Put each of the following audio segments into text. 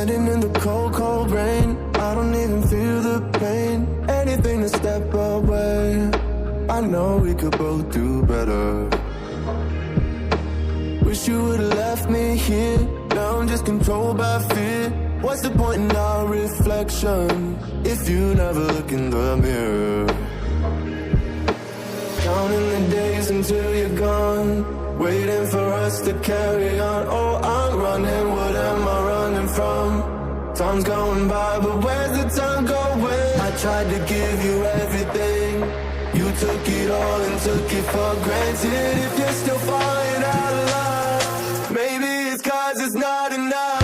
Standing in the cold, cold rain, I don't even feel the pain. Anything to step away, I know we could both do better. Wish you would've left me here, now I'm just controlled by fear. What's the point in our reflection, if you never look in the mirror? Counting the days until you're gone, waiting for us to carry on. Oh, I'm running, what am I running from? Time's going by, but where's the time going? I tried to give you everything, you took it all and took it for granted. If you're still falling out of love, maybe it's 'cause it's not enough.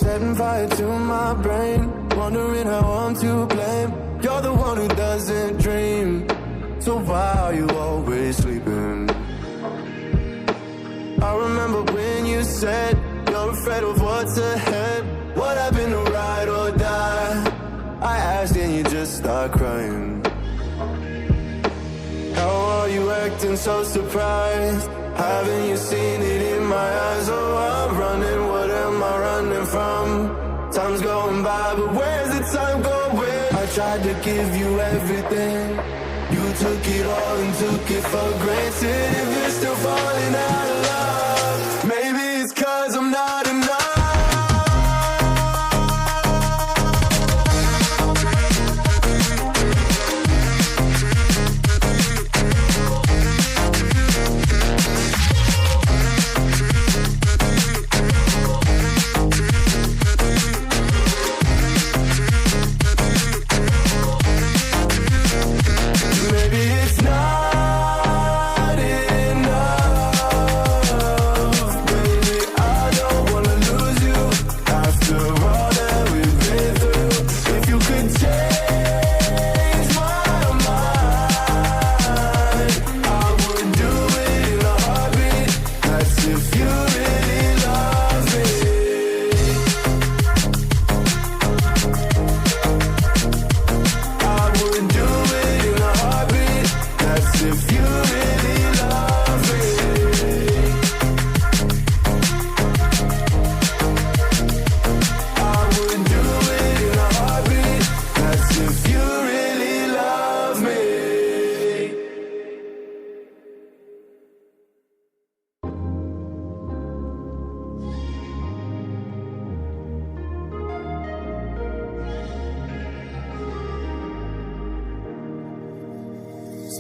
Setting fire to my brain, wondering how I'm to blame. You're the one who doesn't dream, so why are you always sleeping? I remember when you said you're afraid of what's ahead. What happened to ride or die? I asked and you just start crying. How are you acting so surprised? Haven't you seen it in my eyes? Oh, I'm running, what am I running from? Time's going by, but where's the time going? I tried to give you everything, you took it all and took it for granted. If you're still falling out of love, maybe it's 'cause I'm not enough.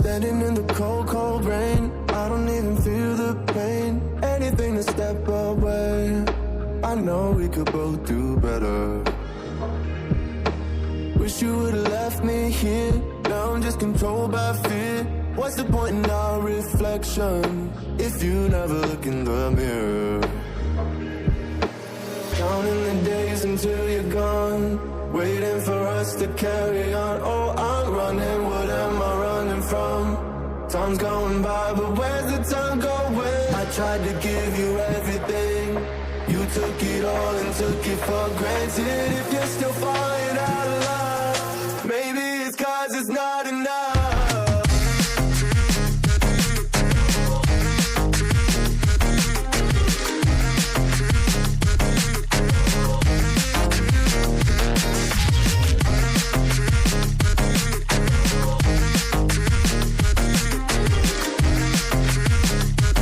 Standing in the cold, cold rain, I don't even feel the pain. Anything to step away, I know we could both do better. Wish you would've left me here, now I'm just controlled by fear. What's the point in our reflection, if you never look in the mirror? Counting the days until you're gone, waiting for us to carry on. Oh, I'm running, what am I running from? Time's going by, but where's the time going? I tried to give you everything, you took it all and took it for granted. If you're still falling out of